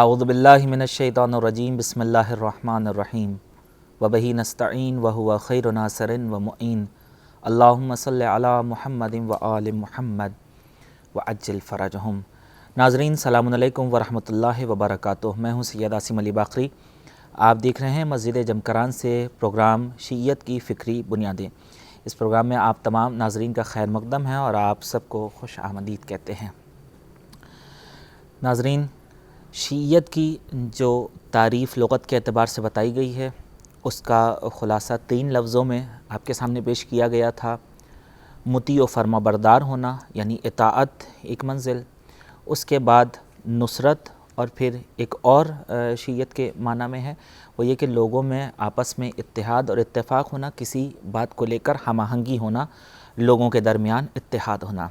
اعوذ باللہ من الشیطان الرجیم بسم اللہ الرحمن الرحیم وبہ نستعین وہو خیر ناصر ومعین اللہم صلی علی محمد وآل محمد وعجل فرجہم۔ ناظرین السلام علیکم ورحمۃ اللہ وبرکاتہ، میں ہوں سید عاصم علی باقری۔ آپ دیکھ رہے ہیں مسجد جمکران سے پروگرام شیعیت کی فکری بنیادیں۔ اس پروگرام میں آپ تمام ناظرین کا خیر مقدم ہے اور آپ سب کو خوش آمدید کہتے ہیں۔ ناظرین، شیعیت کی جو تعریف لغت کے اعتبار سے بتائی گئی ہے اس کا خلاصہ 3 لفظوں میں آپ کے سامنے پیش کیا گیا تھا۔ مطیع و فرما بردار ہونا یعنی اطاعت ایک منزل، اس کے بعد نصرت، اور پھر ایک اور شیعیت کے معنی میں ہے وہ یہ کہ لوگوں میں آپس میں اتحاد اور اتفاق ہونا، کسی بات کو لے کر ہم آہنگی ہونا، لوگوں کے درمیان اتحاد ہونا۔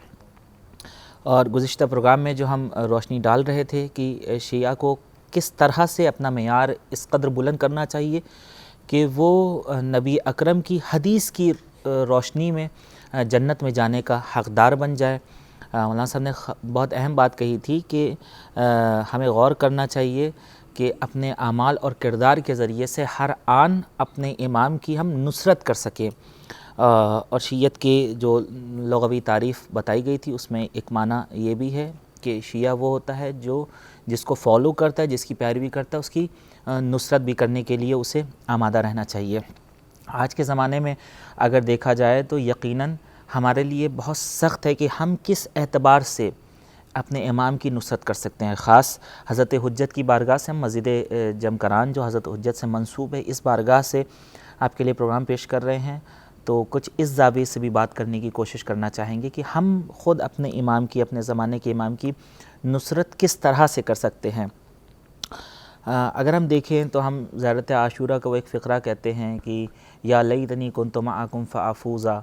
اور گزشتہ پروگرام میں جو ہم روشنی ڈال رہے تھے کہ شیعہ کو کس طرح سے اپنا معیار اس قدر بلند کرنا چاہیے کہ وہ نبی اکرم کی حدیث کی روشنی میں جنت میں جانے کا حقدار بن جائے۔ مولانا صاحب نے بہت اہم بات کہی تھی کہ ہمیں غور کرنا چاہیے کہ اپنے اعمال اور کردار کے ذریعے سے ہر آن اپنے امام کی ہم نصرت کر سکیں۔ اور شیعیت کے جو لغوی تعریف بتائی گئی تھی اس میں ایک معنی یہ بھی ہے کہ شیعہ وہ ہوتا ہے جو جس کو فالو کرتا ہے، جس کی پیروی کرتا ہے، اس کی نصرت بھی کرنے کے لیے اسے آمادہ رہنا چاہیے۔ آج کے زمانے میں اگر دیکھا جائے تو یقیناً ہمارے لیے بہت سخت ہے کہ ہم کس اعتبار سے اپنے امام کی نصرت کر سکتے ہیں۔ خاص حضرت حجت کی بارگاہ سے، ہم مسجد جمکران جو حضرت حجت سے منسوب ہے اس بارگاہ سے آپ کے لیے پروگرام پیش کر رہے ہیں، تو کچھ اس زاویے سے بھی بات کرنے کی کوشش کرنا چاہیں گے کہ ہم خود اپنے امام کی، اپنے زمانے کے امام کی نصرت کس طرح سے کر سکتے ہیں۔ اگر ہم دیکھیں تو ہم زیارت عاشورہ کو ایک فقرہ کہتے ہیں کہ یا لیتنی کنت معکم فافوزا،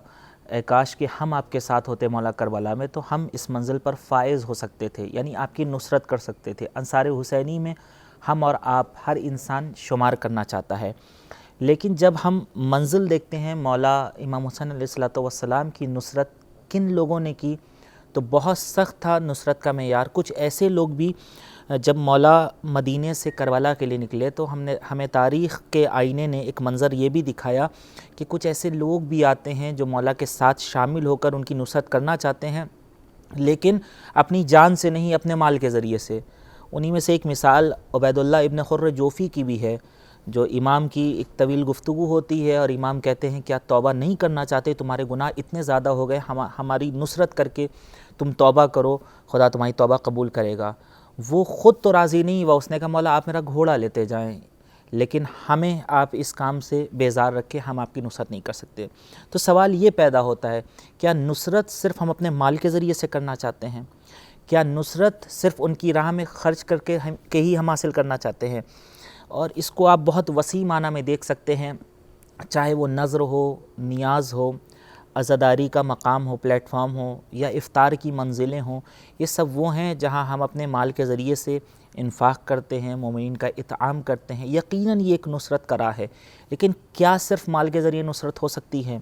اے کاش کہ ہم آپ کے ساتھ ہوتے مولا کربلا میں تو ہم اس منزل پر فائز ہو سکتے تھے، یعنی آپ کی نصرت کر سکتے تھے۔ انصار حسینی میں ہم اور آپ ہر انسان شمار کرنا چاہتا ہے، لیکن جب ہم منزل دیکھتے ہیں مولا امام حسین علیہ السلام کی نصرت کن لوگوں نے کی تو بہت سخت تھا نصرت کا معیار۔ کچھ ایسے لوگ بھی جب مولا مدینے سے کربلا کے لیے نکلے تو ہمیں تاریخ کے آئینے نے ایک منظر یہ بھی دکھایا کہ کچھ ایسے لوگ بھی آتے ہیں جو مولا کے ساتھ شامل ہو کر ان کی نصرت کرنا چاہتے ہیں، لیکن اپنی جان سے نہیں، اپنے مال کے ذریعے سے۔ انہی میں سے ایک مثال عبید اللہ ابن خر جوفی کی بھی ہے، جو امام کی ایک طویل گفتگو ہوتی ہے اور امام کہتے ہیں کیا توبہ نہیں کرنا چاہتے؟ تمہارے گناہ اتنے زیادہ ہو گئے، ہماری نصرت کر کے تم توبہ کرو، خدا تمہاری توبہ قبول کرے گا۔ وہ خود تو راضی نہیں ہوا، اس نے کہا مولا آپ میرا گھوڑا لیتے جائیں، لیکن ہمیں آپ اس کام سے بیزار رکھے، ہم آپ کی نصرت نہیں کر سکتے۔ تو سوال یہ پیدا ہوتا ہے، کیا نصرت صرف ہم اپنے مال کے ذریعے سے کرنا چاہتے ہیں؟ کیا نصرت صرف ان کی راہ میں خرچ کر کے ہی ہم حاصل کرنا چاہتے ہیں؟ اور اس کو آپ بہت وسیع معنی میں دیکھ سکتے ہیں، چاہے وہ نذر ہو، نیاز ہو، عزاداری کا مقام ہو، پلیٹ فارم ہو، یا افطار کی منزلیں ہوں، یہ سب وہ ہیں جہاں ہم اپنے مال کے ذریعے سے انفاق کرتے ہیں، مومنین کا اطعام کرتے ہیں۔ یقیناً یہ ایک نصرت کا راہ ہے، لیکن کیا صرف مال کے ذریعے نصرت ہو سکتی ہے؟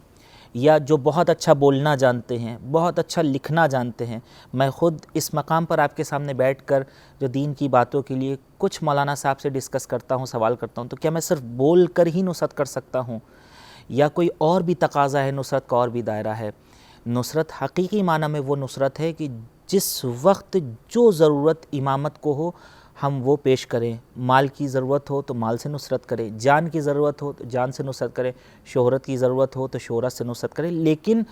یا جو بہت اچھا بولنا جانتے ہیں، بہت اچھا لکھنا جانتے ہیں، میں خود اس مقام پر آپ کے سامنے بیٹھ کر جو دین کی باتوں کے لیے کچھ مولانا صاحب سے ڈسکس کرتا ہوں، سوال کرتا ہوں، تو کیا میں صرف بول کر ہی نصرت کر سکتا ہوں یا کوئی اور بھی تقاضا ہے، نصرت کا اور بھی دائرہ ہے؟ نصرت حقیقی معنی میں وہ نصرت ہے کہ جس وقت جو ضرورت امامت کو ہو ہم وہ پیش کریں۔ مال کی ضرورت ہو تو مال سے نصرت کریں، جان کی ضرورت ہو تو جان سے نصرت کریں، شہرت کی ضرورت ہو تو شہرت سے نصرت کریں، لیکن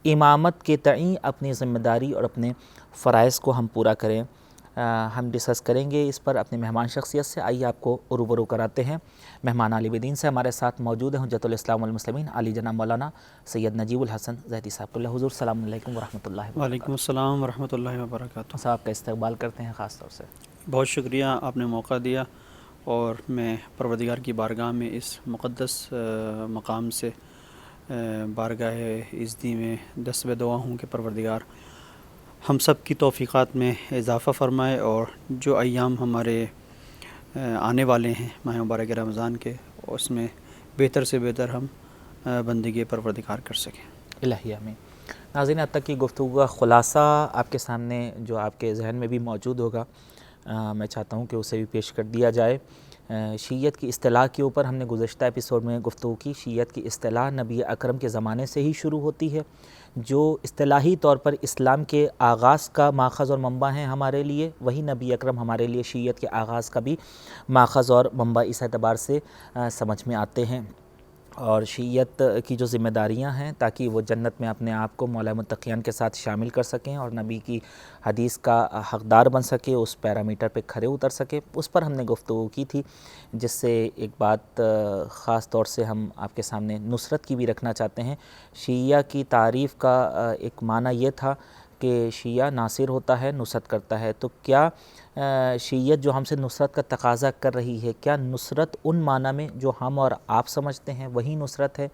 امامت کے تئیں اپنی ذمہ داری اور اپنے فرائض کو ہم پورا کریں۔ ہم ڈسکس کریں گے اس پر اپنے مہمان شخصیت سے۔ آئیے آپ کو روبرو کراتے ہیں مہمان عالی بدین سے۔ ہمارے ساتھ موجود ہیں حجت الاسلام والمسلمین علی جناب مولانا سید نجیب الحسن زیدی صاحب۔ حضور السلام علیکم ورحمۃ اللہ وبرکاتہ۔ وعلیکم السلام ورحمۃ اللہ وبرکاتہ۔ صاحب کا استقبال کرتے ہیں خاص طور سے۔ بہت شکریہ، آپ نے موقع دیا اور میں پروردگار کی بارگاہ میں اس مقدس مقام سے بارگاہ عزتی میں دست دعا ہوں کہ پروردگار ہم سب کی توفیقات میں اضافہ فرمائے، اور جو ایام ہمارے آنے والے ہیں ماہ مبارک رمضان کے، اس میں بہتر سے بہتر ہم بندگی پروردگار کر سکیں۔ الہی آمین۔ ناظرین، اب تک کی گفتگو کا خلاصہ آپ کے سامنے جو آپ کے ذہن میں بھی موجود ہوگا، میں چاہتا ہوں کہ اسے بھی پیش کر دیا جائے۔ شیعت کی اصطلاح کے اوپر ہم نے گزشتہ ایپیسوڈ میں گفتگو کی۔ شیعت کی اصطلاح نبی اکرم کے زمانے سے ہی شروع ہوتی ہے، جو اصطلاحی طور پر اسلام کے آغاز کا ماخذ اور منبع ہیں ہمارے لیے، وہی نبی اکرم ہمارے لیے شیعت کے آغاز کا بھی ماخذ اور منبع اس اعتبار سے سمجھ میں آتے ہیں۔ اور شیعت کی جو ذمہ داریاں ہیں تاکہ وہ جنت میں اپنے آپ کو مولا متقیان کے ساتھ شامل کر سکیں اور نبی کی حدیث کا حقدار بن سکے، اس پیرامیٹر پہ کھرے اتر سکے، اس پر ہم نے گفتگو کی تھی، جس سے ایک بات خاص طور سے ہم آپ کے سامنے نصرت کی بھی رکھنا چاہتے ہیں۔ شیعہ کی تعریف کا ایک معنی یہ تھا کہ شیعہ ناصر ہوتا ہے، نصرت کرتا ہے۔ تو کیا شیعت جو ہم سے نصرت کا تقاضا کر رہی ہے، کیا نصرت ان معنی میں جو ہم اور آپ سمجھتے ہیں وہی نصرت ہے،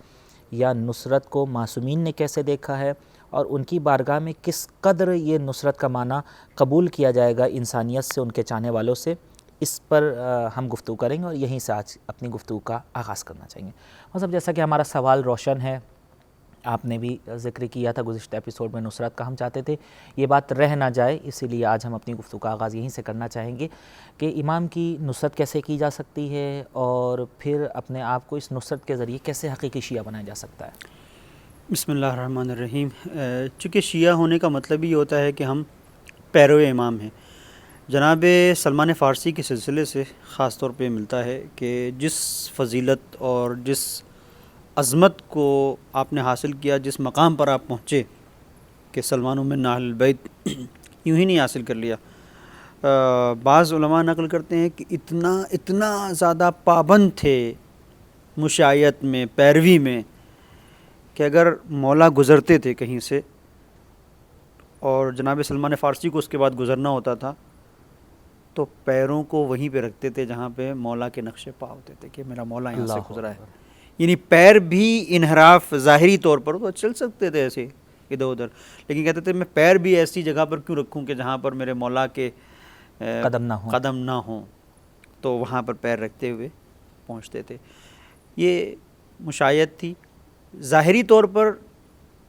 یا نصرت کو معصومین نے کیسے دیکھا ہے اور ان کی بارگاہ میں کس قدر یہ نصرت کا معنی قبول کیا جائے گا انسانیت سے، ان کے چاہنے والوں سے، اس پر ہم گفتگو کریں گے اور یہیں سے آج اپنی گفتگو کا آغاز کرنا چاہیں گے۔ مطلب جیسا کہ ہمارا سوال روشن ہے، آپ نے بھی ذکر کیا تھا گزشتہ ایپیسوڈ میں نصرت کا، ہم چاہتے تھے یہ بات رہ نہ جائے، اسی لیے آج ہم اپنی گفتگو کا آغاز یہیں سے کرنا چاہیں گے کہ امام کی نصرت کیسے کی جا سکتی ہے اور پھر اپنے آپ کو اس نصرت کے ذریعے کیسے حقیقی شیعہ بنایا جا سکتا ہے۔ بسم اللہ الرحمن الرحیم۔ چونکہ شیعہ ہونے کا مطلب یہ ہوتا ہے کہ ہم پیرو امام ہیں۔ جناب سلمان فارسی کے سلسلے سے خاص طور پہ ملتا ہے کہ جس فضیلت اور جس عظمت کو آپ نے حاصل کیا، جس مقام پر آپ پہنچے کہ سلمان من اہل البیت، یوں ہی نہیں حاصل کر لیا۔ بعض علماء نقل کرتے ہیں کہ اتنا زیادہ پابند تھے مشایعت میں، پیروی میں، کہ اگر مولا گزرتے تھے کہیں سے اور جناب سلمان فارسی کو اس کے بعد گزرنا ہوتا تھا تو پیروں کو وہیں پہ رکھتے تھے جہاں پہ مولا کے نقشے پا ہوتے تھے کہ میرا مولا یہاں سے گزرا ہے۔ یعنی پیر بھی انحراف ظاہری طور پر تو چل سکتے تھے ایسے ادھر ادھر، لیکن کہتے تھے میں پیر بھی ایسی جگہ پر کیوں رکھوں کہ جہاں پر میرے مولا کے قدم نہ ہوں، تو وہاں پر پیر رکھتے ہوئے پہنچتے تھے۔ یہ مشایعت تھی ظاہری طور پر۔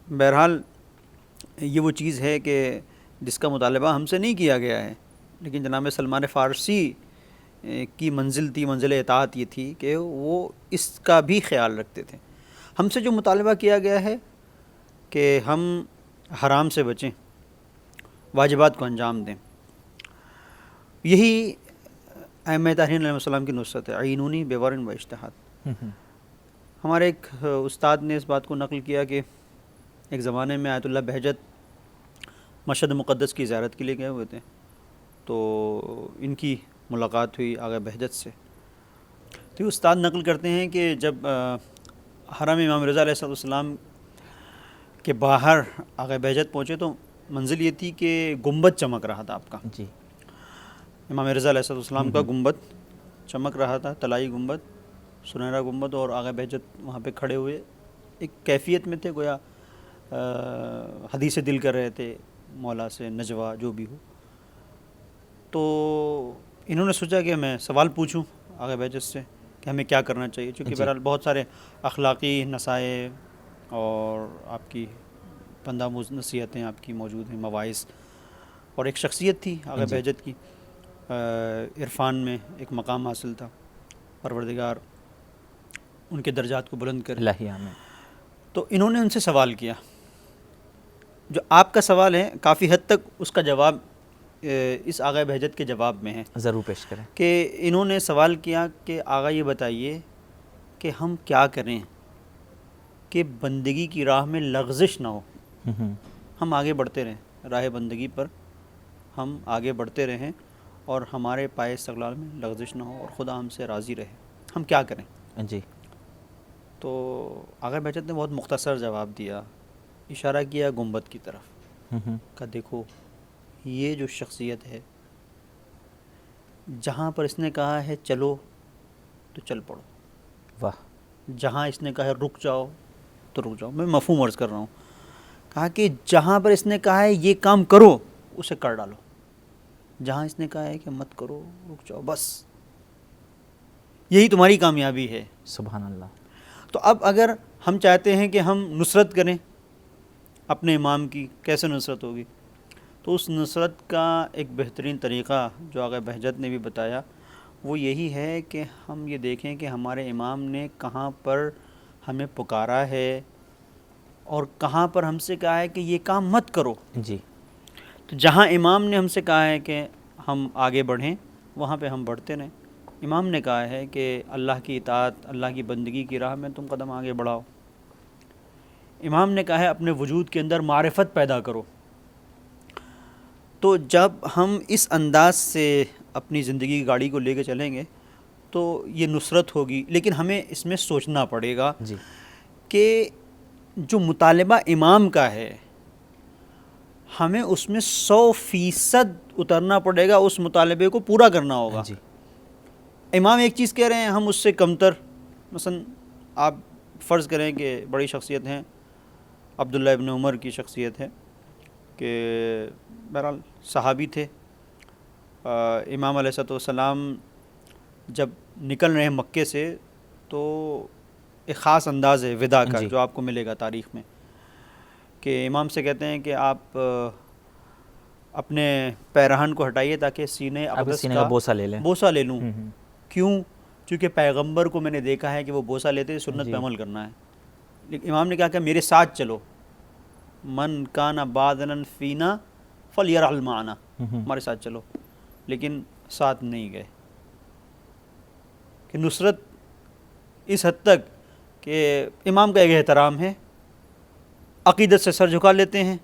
بہرحال یہ وہ چیز ہے کہ جس کا مطالبہ ہم سے نہیں کیا گیا ہے، لیکن جناب سلمان فارسی کی منزل تھی، منزل اطاعت یہ تھی کہ وہ اس کا بھی خیال رکھتے تھے۔ ہم سے جو مطالبہ کیا گیا ہے کہ ہم حرام سے بچیں، واجبات کو انجام دیں، یہی ائمہ طاہرین علیہ السلام کی نصرت ہے۔ عینونی بورع و اجتہاد۔ ہمارے ایک استاد نے اس بات کو نقل کیا کہ ایک زمانے میں آیت اللہ بہجت مشہد مقدس کی زیارت کے لیے گئے ہوئے تھے، تو ان کی ملاقات ہوئی آغا بہجت سے۔ تو استاد نقل کرتے ہیں کہ جب حرم امام رضا علیہ السلام کے باہر آغا بہجت پہنچے تو منزل یہ تھی کہ گنبد چمک رہا تھا آپ کا، جی، امام رضا علیہ السلام کا گنبد چمک رہا تھا، طلائی گنبد، سنہرا گنبد، اور آغا بہجت وہاں پہ کھڑے ہوئے ایک کیفیت میں تھے، گویا حدیث دل کر رہے تھے مولا سے، نجوہ جو بھی ہو۔ تو انہوں نے سوچا کہ میں سوال پوچھوں آغا بہجت سے کہ ہمیں کیا کرنا چاہیے، چونکہ بہرحال بہت سارے اخلاقی نصائح اور آپ کی پندآموز نصیحتیں آپ کی موجود ہیں، مواعظ، اور ایک شخصیت تھی آغا بہجت کی، عرفان میں ایک مقام حاصل تھا، پروردگار ان کے درجات کو بلند کرے۔ الہی آمین۔ تو انہوں نے ان سے سوال کیا، جو آپ کا سوال ہے کافی حد تک اس کا جواب اس آغا بہجت کے جواب میں ہے، ضرور پیش کریں۔ کہ انہوں نے سوال کیا کہ آغا یہ بتائیے کہ ہم کیا کریں کہ بندگی کی راہ میں لغزش نہ ہو، ہم آگے بڑھتے رہیں، راہ بندگی پر ہم آگے بڑھتے رہیں اور ہمارے پائے استقلال میں لغزش نہ ہو اور خدا ہم سے راضی رہے، ہم کیا کریں؟ جی، تو آغا بہجت نے بہت مختصر جواب دیا، اشارہ کیا گنبد کی طرف، کہ دیکھو یہ جو شخصیت ہے، جہاں پر اس نے کہا ہے چلو تو چل پڑو، واہ، جہاں اس نے کہا ہے رک جاؤ تو رک جاؤ۔ میں مفہوم عرض کر رہا ہوں، کہا کہ جہاں پر اس نے کہا ہے یہ کام کرو اسے کر ڈالو، جہاں اس نے کہا ہے کہ مت کرو رک جاؤ، بس یہی تمہاری کامیابی ہے۔ سبحان اللہ۔ تو اب اگر ہم چاہتے ہیں کہ ہم نصرت کریں اپنے امام کی، کیسے نصرت ہوگی؟ تو اس نصرت کا ایک بہترین طریقہ جو آقا بہجت نے بھی بتایا وہ یہی ہے کہ ہم یہ دیکھیں کہ ہمارے امام نے کہاں پر ہمیں پکارا ہے اور کہاں پر ہم سے کہا ہے کہ یہ کام مت کرو. جی. تو جہاں امام نے ہم سے کہا ہے کہ ہم آگے بڑھیں وہاں پہ ہم بڑھتے رہیں. امام نے کہا ہے کہ اللہ کی اطاعت، اللہ کی بندگی کی راہ میں تم قدم آگے بڑھاؤ. امام نے کہا ہے اپنے وجود کے اندر معرفت پیدا کرو. تو جب ہم اس انداز سے اپنی زندگی کی گاڑی کو لے کے چلیں گے تو یہ نصرت ہوگی. لیکن ہمیں اس میں سوچنا پڑے گا جی. کہ جو مطالبہ امام کا ہے ہمیں اس میں 100% اترنا پڑے گا، اس مطالبے کو پورا کرنا ہوگا. جی. امام ایک چیز کہہ رہے ہیں ہم اس سے کمتر. مثلا آپ فرض کریں کہ بڑی شخصیت ہیں، عبداللہ ابن عمر کی شخصیت ہے کہ بہرحال صحابی تھے. امام علیہ السلام جب نکل رہے ہیں مکے سے تو ایک خاص انداز ہے وداع کا جی. جو آپ کو ملے گا تاریخ میں، کہ امام سے کہتے ہیں کہ آپ اپنے پیرہن کو ہٹائیے تاکہ سینے اقدس کا بوسہ لے لوں. کیوں؟ چونکہ پیغمبر کو میں نے دیکھا ہے کہ وہ بوسہ لیتے سنت پہ عمل کرنا ہے. لیکن امام نے کہا کہ میرے ساتھ چلو، من کان بادنا فینا فلیرحل معنا، ہمارے ساتھ چلو. لیکن ساتھ نہیں گئے. کہ نصرت اس حد تک کہ امام کا ایک احترام ہے، عقیدت سے سر جھکا لیتے ہیں،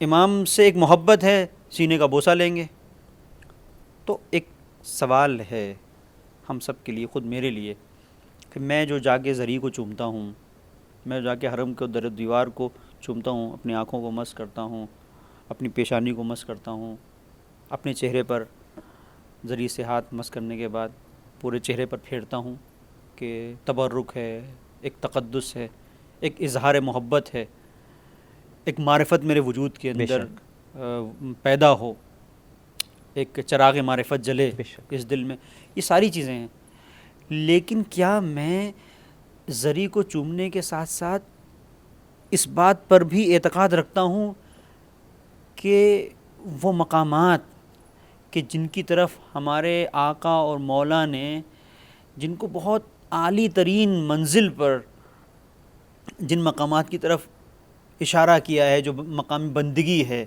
امام سے ایک محبت ہے، سینے کا بوسہ لیں گے. تو ایک سوال ہے ہم سب کے لیے، خود میرے لیے، کہ میں جو جا کے زری کو چومتا ہوں، میں جا کے حرم کو در دیوار کو چومتا ہوں، اپنی آنکھوں کو مس کرتا ہوں، اپنی پیشانی کو مس کرتا ہوں، اپنے چہرے پر زری سے ہاتھ مس کرنے کے بعد پورے چہرے پر پھیرتا ہوں کہ تبرک ہے، ایک تقدس ہے، ایک اظہار محبت ہے، ایک معرفت میرے وجود کے اندر پیدا ہو، ایک چراغ معرفت جلے اس دل میں. یہ ساری چیزیں ہیں. لیکن کیا میں زری کو چومنے کے ساتھ ساتھ اس بات پر بھی اعتقاد رکھتا ہوں کہ وہ مقامات کہ جن کی طرف ہمارے آقا اور مولا نے جن کو بہت عالی ترین منزل پر جن مقامات کی طرف اشارہ کیا ہے، جو مقام بندگی ہے،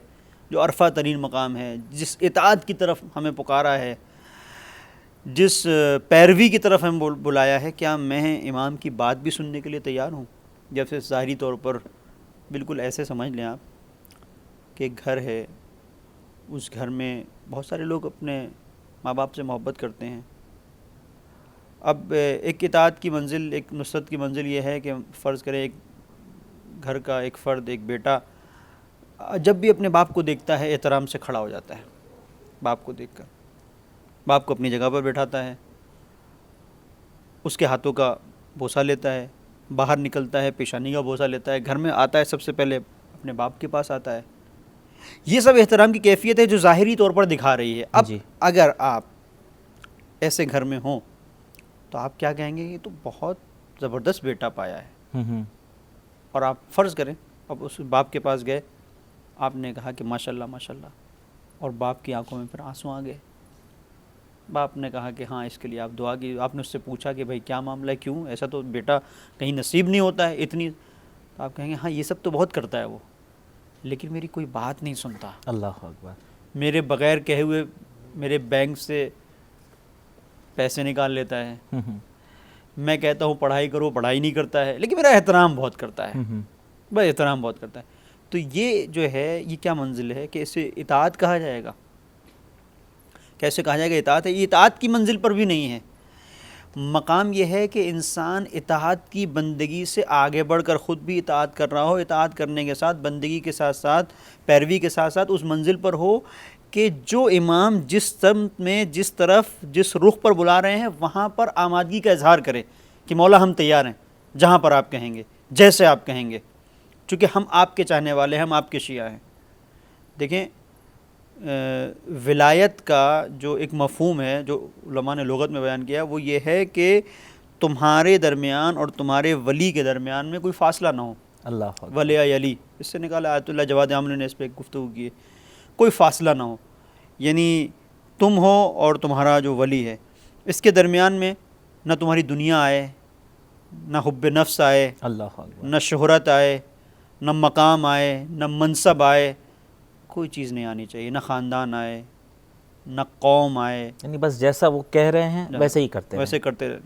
جو عرفہ ترین مقام ہے، جس اطاعت کی طرف ہمیں پکارا ہے، جس پیروی کی طرف ہمیں بلایا ہے، کیا میں امام کی بات بھی سننے کے لیے تیار ہوں؟ جیسے ظاہری طور پر بالکل ایسے سمجھ لیں آپ کہ ایک گھر ہے، اس گھر میں بہت سارے لوگ اپنے ماں باپ سے محبت کرتے ہیں. اب ایک اطاعت کی منزل، ایک نصرت کی منزل یہ ہے کہ فرض کریں ایک گھر کا ایک فرد، ایک بیٹا جب بھی اپنے باپ کو دیکھتا ہے احترام سے کھڑا ہو جاتا ہے. باپ کو دیکھ کر باپ کو اپنی جگہ پر بیٹھاتا ہے، اس کے ہاتھوں کا بوسہ لیتا ہے، باہر نکلتا ہے پیشانی کا بوسہ لیتا ہے، گھر میں آتا ہے سب سے پہلے اپنے باپ کے پاس آتا ہے. یہ سب احترام کی کیفیت ہے جو ظاہری طور پر دکھا رہی ہے. اب اگر آپ ایسے گھر میں ہوں تو آپ کیا کہیں گے؟ یہ تو بہت زبردست بیٹا پایا ہے. اور آپ فرض کریں اب اس باپ کے پاس گئے، آپ نے کہا کہ ماشاءاللہ ماشاءاللہ، اور باپ کی آنکھوں میں پھر آنسو آ گئے. باپ نے کہا کہ ہاں اس کے لیے آپ دعا کی. آپ نے اس سے پوچھا کہ بھائی کیا معاملہ ہے، کیوں ایسا؟ تو بیٹا کہیں نصیب نہیں ہوتا ہے اتنی. تو آپ کہیں گے ہاں یہ سب تو بہت کرتا ہے وہ، لیکن میری کوئی بات نہیں سنتا. اللہ اکبر. میرے بغیر کہے ہوئے میرے بینک سے پیسے نکال لیتا ہے. میں کہتا ہوں پڑھائی کرو، پڑھائی نہیں کرتا ہے، لیکن میرا احترام بہت کرتا ہے، بس احترام بہت کرتا ہے. تو یہ جو ہے یہ کیا منزل ہے کہ اسے اطاعت کہا جائے گا؟ کیسے کہا جائے گا اطاعت ہے؟ یہ اطاعت کی منزل پر بھی نہیں ہے. مقام یہ ہے کہ انسان اطاعت کی بندگی سے آگے بڑھ کر خود بھی اطاعت کر رہا ہو، اطاعت کرنے کے ساتھ بندگی کے ساتھ ساتھ پیروی کے ساتھ ساتھ اس منزل پر ہو کہ جو امام جس سمت میں، جس طرف، جس رخ پر بلا رہے ہیں وہاں پر آمادگی کا اظہار کرے کہ مولا ہم تیار ہیں، جہاں پر آپ کہیں گے، جیسے آپ کہیں گے، چونکہ ہم آپ کے چاہنے والے ہیں، ہم آپ کے شیعہ ہیں. دیکھیں ولایت کا جو ایک مفہوم ہے جو علماء نے لغت میں بیان کیا وہ یہ ہے کہ تمہارے درمیان اور تمہارے ولی کے درمیان میں کوئی فاصلہ نہ ہو. اللہ اکبر، ولی یلی، اس سے نکالا آیت اللہ جواد عاملی نے اس پہ گفتگو کی ہے، کوئی فاصلہ نہ ہو، یعنی تم ہو اور تمہارا جو ولی ہے، اس کے درمیان میں نہ تمہاری دنیا آئے، نہ حب نفس آئے، اللہ اکبر، نہ شہرت آئے، نہ مقام آئے، نہ منصب آئے، کوئی چیز نہیں آنی چاہیے، نہ خاندان آئے، نہ قوم آئے، یعنی بس جیسا وہ کہہ رہے ہیں ویسے ہی کرتے ویسے کرتے رہے۔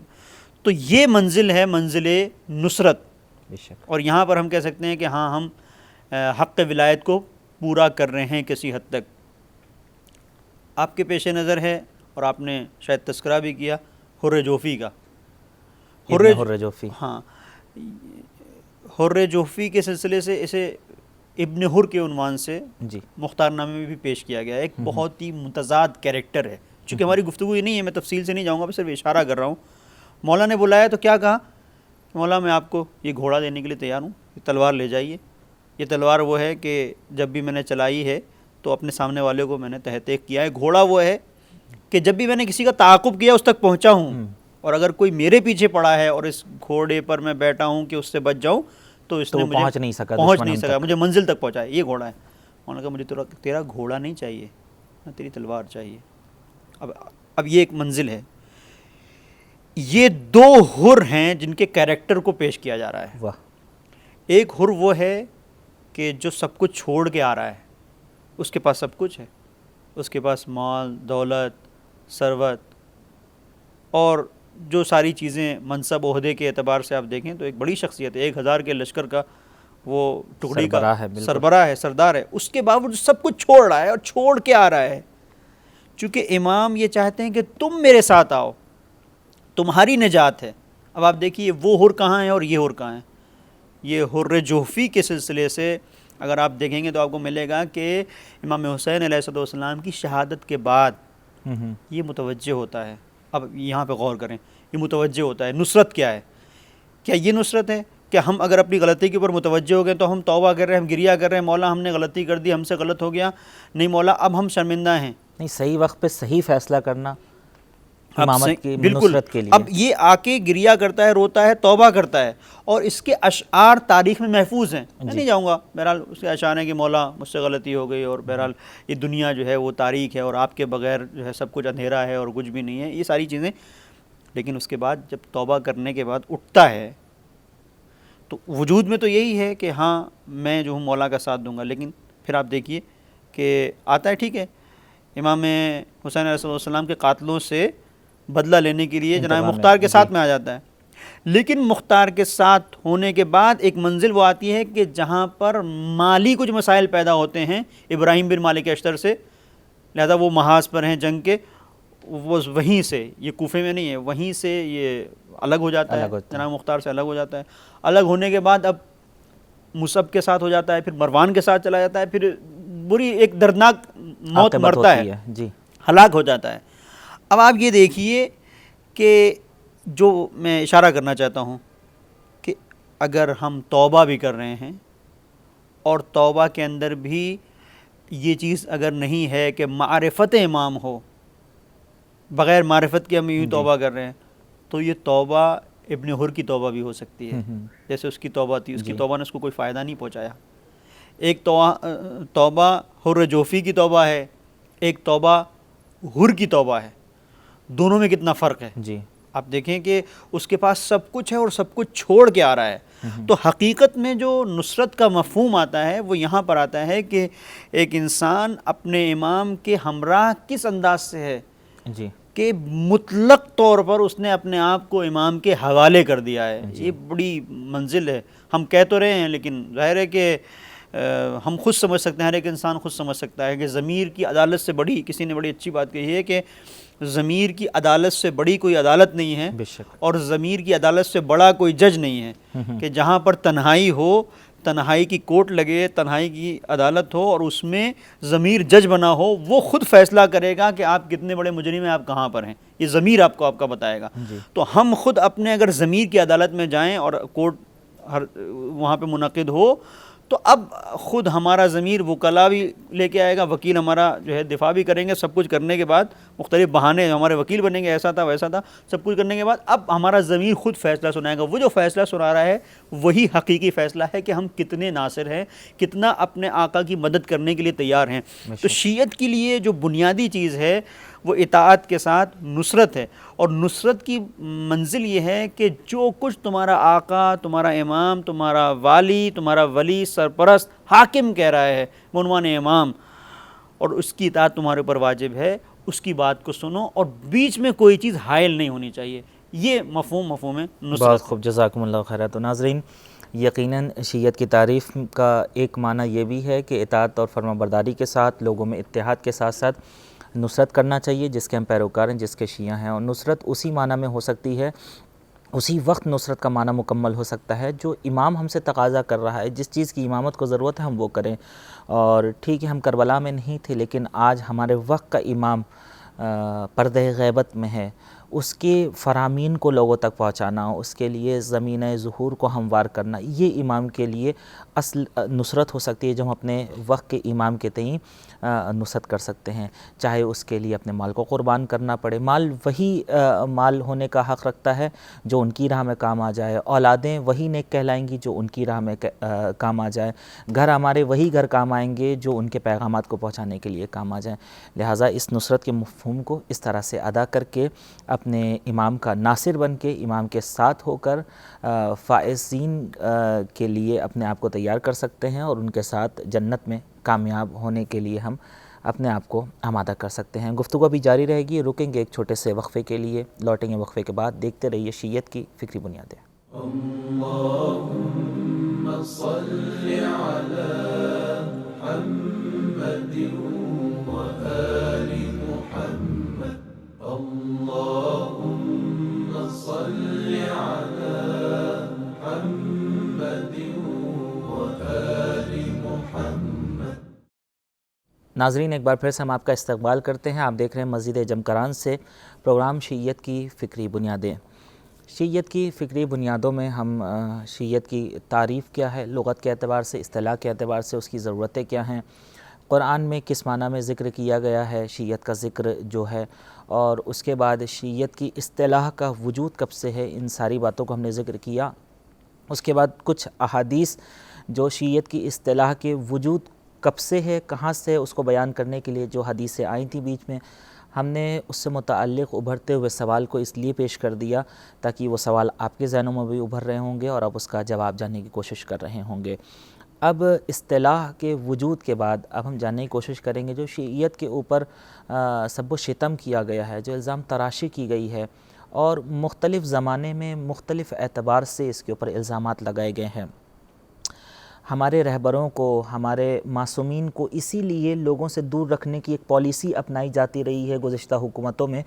تو یہ منزل ہے منزل نصرت، بے شک، اور یہاں پر ہم کہہ سکتے ہیں کہ ہاں ہم حق ولایت کو پورا کر رہے ہیں کسی حد تک۔ آپ کے پیش نظر ہے، اور آپ نے شاید تذکرہ بھی کیا، حر جوفی کا، حر جوفی، ہاں، حر جوفی کے سلسلے سے اسے ابن حر کے عنوان سے جی، مختار نامے میں بھی پیش کیا گیا ہے۔ ایک بہت ہی متضاد کیریکٹر ہے، چونکہ ہماری گفتگو یہ نہیں ہے، میں تفصیل سے نہیں جاؤں گا، میں صرف اشارہ کر رہا ہوں۔ مولا نے بلایا تو کیا کہا، مولا میں آپ کو یہ گھوڑا دینے کے لیے تیار ہوں، یہ تلوار لے جائیے۔ یہ تلوار وہ ہے کہ جب بھی میں نے چلائی ہے تو اپنے سامنے والے کو میں نے تحقیق کیا ہے۔ گھوڑا وہ ہے کہ جب بھی میں نے کسی کا تعاقب کیا اس تک پہنچا ہوں، اور اگر کوئی میرے پیچھے پڑا ہے اور اس گھوڑے پر میں بیٹھا ہوں کہ اس سے بچ جاؤں تو اس نے مجھے پہنچ نہیں سکا، مجھے منزل تک پہنچایا، یہ گھوڑا ہے۔ انہوں نے کہا مجھے تیرا گھوڑا نہیں چاہیے، نہ تیری تلوار چاہیے۔ اب یہ ایک منزل ہے۔ یہ دو حر ہیں جن کے کیریکٹر کو پیش کیا جا رہا ہے۔ واہ، ایک حر وہ ہے کہ جو سب کچھ چھوڑ کے آ رہا ہے، اس کے پاس سب کچھ ہے، اس کے پاس مال، دولت، ثروت، اور جو ساری چیزیں منصب عہدے کے اعتبار سے آپ دیکھیں تو ایک بڑی شخصیت ہے، 1000 کے لشکر کا وہ ٹکڑی کا سربراہ ہے، سردار ہے، اس کے باوجود سب کچھ چھوڑ رہا ہے اور چھوڑ کے آ رہا ہے، چونکہ امام یہ چاہتے ہیں کہ تم میرے ساتھ آؤ، تمہاری نجات ہے۔ اب آپ دیکھیے وہ حر کہاں ہیں اور یہ حر کہاں ہیں۔ یہ حر جوفی کے سلسلے سے اگر آپ دیکھیں گے تو آپ کو ملے گا کہ امام حسین علیہ السلام کی شہادت کے بعد یہ متوجہ ہوتا ہے۔ اب یہاں پہ غور کریں، یہ متوجہ ہوتا ہے نصرت کیا ہے۔ کیا یہ نصرت ہے کہ ہم اگر اپنی غلطی کے اوپر متوجہ ہو گئے تو ہم توبہ کر رہے ہیں، ہم گریہ کر رہے ہیں، مولا ہم نے غلطی کر دی، ہم سے غلط ہو گیا، نہیں مولا اب ہم شرمندہ ہیں۔ نہیں، صحیح وقت پہ صحیح فیصلہ کرنا امامت کی بالکل، نصرت کے لیے۔ اب یہ آ کے گریہ کرتا ہے، روتا ہے، توبہ کرتا ہے، اور اس کے اشعار تاریخ میں محفوظ ہیں۔ میں نہیں جاؤں گا، بہرحال اس کے اشعار ہیں کہ مولا مجھ سے غلطی ہو گئی، اور بہرحال یہ دنیا جو ہے وہ تاریک ہے، اور آپ کے بغیر جو ہے سب کچھ اندھیرا ہے اور کچھ بھی نہیں ہے، یہ ساری چیزیں۔ لیکن اس کے بعد جب توبہ کرنے کے بعد اٹھتا ہے تو وجود میں تو یہی ہے کہ ہاں میں جو ہوں مولا کا ساتھ دوں گا، لیکن پھر آپ دیکھیے کہ آتا ہے، ٹھیک ہے، امام حسین علیہ السلام کے قاتلوں سے بدلہ لینے کے لیے جناب مختار کے ساتھ میں آ جاتا ہے، لیکن مختار کے ساتھ ہونے کے بعد ایک منزل وہ آتی ہے کہ جہاں پر مالی کچھ مسائل پیدا ہوتے ہیں ابراہیم بن مالک اشتر سے، لہذا وہ محاذ پر ہیں جنگ کے، وہ وہیں سے، یہ کوفے میں نہیں ہے، وہیں سے یہ الگ ہو جاتا ہے، جناب مختار سے الگ ہو جاتا ہے۔ الگ ہونے کے بعد اب مصعب کے ساتھ ہو جاتا ہے، پھر مروان کے ساتھ چلا جاتا ہے، پھر بری ایک دردناک موت مرتا ہے، جی، ہلاک ہو جاتا ہے۔ اب آپ یہ دیکھیے کہ جو میں اشارہ کرنا چاہتا ہوں کہ اگر ہم توبہ بھی کر رہے ہیں اور توبہ کے اندر بھی یہ چیز اگر نہیں ہے کہ معرفت امام ہو، بغیر معرفت کے ہم یوں توبہ کر رہے ہیں، تو یہ توبہ ابن حر کی توبہ بھی ہو سکتی ہے، جیسے اس کی توبہ تھی، اس کی توبہ نے اس کو کوئی فائدہ نہیں پہنچایا۔ ایک توبہ حر جوفی کی توبہ ہے، ایک توبہ حر کی توبہ ہے، دونوں میں کتنا فرق ہے۔ جی، آپ دیکھیں کہ اس کے پاس سب کچھ ہے اور سب کچھ چھوڑ کے آ رہا ہے۔ تو حقیقت میں جو نصرت کا مفہوم آتا ہے وہ یہاں پر آتا ہے کہ ایک انسان اپنے امام کے ہمراہ کس انداز سے ہے، جی، کہ مطلق طور پر اس نے اپنے آپ کو امام کے حوالے کر دیا ہے۔ یہ بڑی منزل ہے، ہم کہہ تو رہے ہیں لیکن ظاہر ہے کہ ہم خود سمجھ سکتے ہیں، ہر ایک انسان خود سمجھ سکتا ہے کہ ضمیر کی عدالت سے بڑی، کسی نے بڑی اچھی بات کہی ہے کہ ضمیر کی عدالت سے بڑی کوئی عدالت نہیں ہے، بے شک، اور ضمیر کی عدالت سے بڑا کوئی جج نہیں ہے، کہ جہاں پر تنہائی ہو، تنہائی کی کوٹ لگے، تنہائی کی عدالت ہو، اور اس میں ضمیر جج بنا ہو، وہ خود فیصلہ کرے گا کہ آپ کتنے بڑے مجرم ہیں، آپ کہاں پر ہیں، یہ ضمیر آپ کا بتائے گا۔ تو ہم خود اپنے اگر ضمیر کی عدالت میں جائیں اور کورٹ وہاں پہ منعقد ہو تو اب خود ہمارا ضمیر وکلا بھی لے کے آئے گا، وکیل ہمارا جو ہے دفاع بھی کریں گے، سب کچھ کرنے کے بعد مختلف بہانے ہمارے وکیل بنیں گے، ایسا تھا ویسا تھا، سب کچھ کرنے کے بعد اب ہمارا ضمیر خود فیصلہ سنائے گا۔ وہ جو فیصلہ سنا رہا ہے وہی حقیقی فیصلہ ہے کہ ہم کتنے ناصر ہیں، کتنا اپنے آقا کی مدد کرنے کے لیے تیار ہیں۔ تو شیعت کے لیے جو بنیادی چیز ہے وہ اطاعت کے ساتھ نصرت ہے، اور نصرت کی منزل یہ ہے کہ جو کچھ تمہارا آقا، تمہارا امام، تمہارا والی، تمہارا ولی، سرپرست، حاکم کہہ رہا ہے بعنوان امام، اور اس کی اطاعت تمہارے اوپر واجب ہے، اس کی بات کو سنو، اور بیچ میں کوئی چیز حائل نہیں ہونی چاہیے۔ یہ مفہوم ہے نصرت۔ بہت خوب، جزاکم اللہ خیر۔ تو ناظرین، یقیناً شیعت کی تعریف کا ایک معنی یہ بھی ہے کہ اطاعت اور فرما برداری کے ساتھ لوگوں میں اتحاد کے ساتھ ساتھ نصرت کرنا چاہیے، جس کے ہم پیروکار ہیں، جس کے شیعہ ہیں، اور نصرت اسی معنی میں ہو سکتی ہے، اسی وقت نصرت کا معنی مکمل ہو سکتا ہے جو امام ہم سے تقاضا کر رہا ہے، جس چیز کی امامت کو ضرورت ہے ہم وہ کریں۔ اور ٹھیک ہے ہم کربلا میں نہیں تھے، لیکن آج ہمارے وقت کا امام پردہ غیبت میں ہے، اس کے فرامین کو لوگوں تک پہنچانا، اس کے لیے زمینہ ظہور کو ہموار کرنا، یہ امام کے لیے اصل نصرت ہو سکتی ہے جو ہم اپنے وقت کے امام کے تئیں نصرت کر سکتے ہیں، چاہے اس کے لیے اپنے مال کو قربان کرنا پڑے۔ مال وہی مال ہونے کا حق رکھتا ہے جو ان کی راہ میں کام آ جائے، اولادیں وہی نیک کہلائیں گی جو ان کی راہ میں کام آ جائے، گھر ہمارے وہی گھر کام آئیں گے جو ان کے پیغامات کو پہنچانے کے لیے کام آ جائیں۔ لہٰذا اس نصرت کے مفہوم کو اس طرح سے ادا کر کے اپنے امام کا ناصر بن کے، امام کے ساتھ ہو کر فائزین کے لیے اپنے آپ کو تیار کر سکتے ہیں، اور ان کے ساتھ جنت میں کامیاب ہونے کے لیے ہم اپنے آپ کو آمادہ کر سکتے ہیں۔ گفتگو ابھی جاری رہے گی، رکیں گے ایک چھوٹے سے وقفے کے لیے، لوٹیں گے وقفے کے بعد۔ دیکھتے رہیے شیعت کی فکری بنیادیں۔ اللہم صل علی محمد و آل محمد، اللہم صل علی محمد و آل محمد۔ ناظرین، ایک بار پھر سے ہم آپ کا استقبال کرتے ہیں۔ آپ دیکھ رہے ہیں مسجد جمکران سے پروگرام شیعت کی فکری بنیادیں۔ شیعت کی فکری بنیادوں میں ہم شیعت کی تعریف کیا ہے لغت کے اعتبار سے، اصطلاح کے اعتبار سے، اس کی ضرورتیں کیا ہیں، قرآن میں کس معنی میں ذکر کیا گیا ہے شیعت کا ذکر جو ہے، اور اس کے بعد شیعت کی اصطلاح کا وجود کب سے ہے، ان ساری باتوں کو ہم نے ذکر کیا۔ اس کے بعد کچھ احادیث جو شیعت کی اصطلاح کے وجود کب سے ہے، کہاں سے، اس کو بیان کرنے کے لیے جو حدیثیں آئی تھیں بیچ میں، ہم نے اس سے متعلق ابھرتے ہوئے سوال کو اس لیے پیش کر دیا تاکہ وہ سوال آپ کے ذہنوں میں بھی ابھر رہے ہوں گے اور آپ اس کا جواب جاننے کی کوشش کر رہے ہوں گے۔ اب اصطلاح کے وجود کے بعد اب ہم جاننے کی کوشش کریں گے جو شیعت کے اوپر سب و شتم کیا گیا ہے، جو الزام تراشی کی گئی ہے، اور مختلف زمانے میں مختلف اعتبار سے اس کے اوپر الزامات لگائے گئے ہیں۔ ہمارے رہبروں کو، ہمارے معصومین کو اسی لیے لوگوں سے دور رکھنے کی ایک پالیسی اپنائی جاتی رہی ہے گزشتہ حکومتوں میں،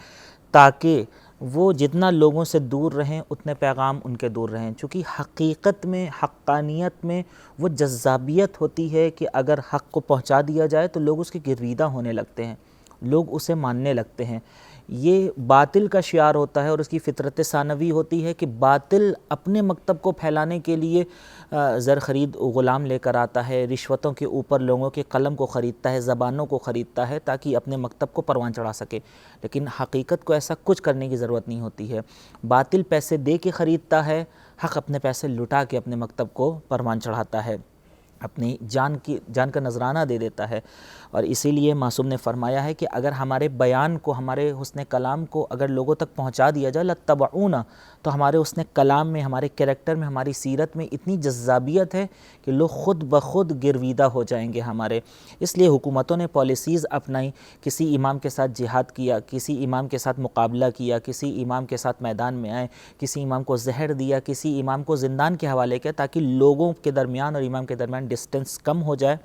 تاکہ وہ جتنا لوگوں سے دور رہیں اتنے پیغام ان کے دور رہیں، چونکہ حقیقت میں، حقانیت میں وہ جذابیت ہوتی ہے کہ اگر حق کو پہنچا دیا جائے تو لوگ اس کے گرویدہ ہونے لگتے ہیں، لوگ اسے ماننے لگتے ہیں۔ یہ باطل کا شعار ہوتا ہے اور اس کی فطرت ثانوی ہوتی ہے کہ باطل اپنے مکتب کو پھیلانے کے لیے زر خرید غلام لے کر آتا ہے، رشوتوں کے اوپر لوگوں کے قلم کو خریدتا ہے، زبانوں کو خریدتا ہے تاکہ اپنے مکتب کو پروان چڑھا سکے، لیکن حقیقت کو ایسا کچھ کرنے کی ضرورت نہیں ہوتی ہے۔ باطل پیسے دے کے خریدتا ہے، حق اپنے پیسے لٹا کے اپنے مکتب کو پروان چڑھاتا ہے، اپنی جان کا نذرانہ دے دیتا ہے۔ اور اسی لیے معصوم نے فرمایا ہے کہ اگر ہمارے بیان کو، ہمارے حسن کلام کو اگر لوگوں تک پہنچا دیا جائے لَتَّبَعُونَ، تو ہمارے حسن کلام میں، ہمارے کریکٹر میں، ہماری سیرت میں اتنی جذابیت ہے کہ لوگ خود بخود گرویدہ ہو جائیں گے ہمارے۔ اس لیے حکومتوں نے پالیسیز اپنائی، کسی امام کے ساتھ جہاد کیا، کسی امام کے ساتھ مقابلہ کیا، کسی امام کے ساتھ میدان میں آئے، کسی امام کو زہر دیا، کسی امام کو زندان کے حوالے کیا، تاکہ لوگوں کے درمیان اور امام کے درمیان ڈسٹنس کم ہو جائے،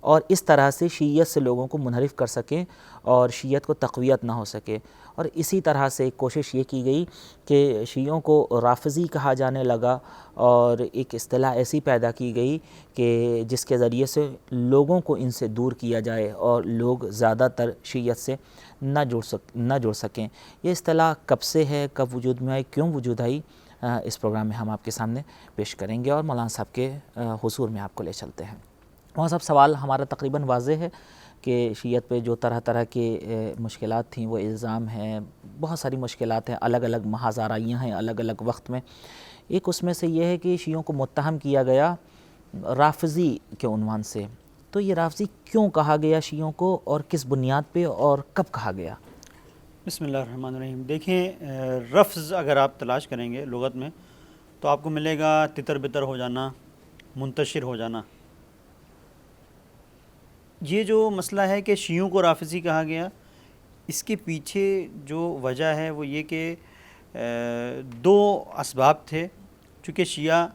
اور اس طرح سے شیعت سے لوگوں کو منحرف کر سکیں اور شیعت کو تقویت نہ ہو سکے۔ اور اسی طرح سے ایک کوشش یہ کی گئی کہ شیعوں کو رافضی کہا جانے لگا، اور ایک اصطلاح ایسی پیدا کی گئی کہ جس کے ذریعے سے لوگوں کو ان سے دور کیا جائے اور لوگ زیادہ تر شیعت سے نہ جڑ سکیں۔ یہ اصطلاح کب سے ہے، کب وجود میں آئی، کیوں وجود آئی، اس پروگرام میں ہم آپ کے سامنے پیش کریں گے اور مولانا صاحب کے حضور میں آپ کو لے چلتے ہیں۔ مولانا صاحب، سوال ہمارا تقریباً واضح ہے کہ شیعت پہ جو طرح طرح کی مشکلات تھیں وہ الزام ہیں، بہت ساری مشکلات ہیں، الگ الگ محاذ آرائیاں ہیں الگ الگ وقت میں۔ ایک اس میں سے یہ ہے کہ شیعوں کو متہم کیا گیا رافضی کے عنوان سے، تو یہ رافضی کیوں کہا گیا شیعوں کو اور کس بنیاد پہ اور کب کہا گیا؟ بسم اللہ الرحمن الرحیم۔ دیکھیں، رفض اگر آپ تلاش کریں گے لغت میں تو آپ کو ملے گا تتر بتر ہو جانا، منتشر ہو جانا۔ یہ جو مسئلہ ہے کہ شیعوں کو رافضی کہا گیا، اس کے پیچھے جو وجہ ہے وہ یہ کہ دو اسباب تھے۔ چونکہ شیعہ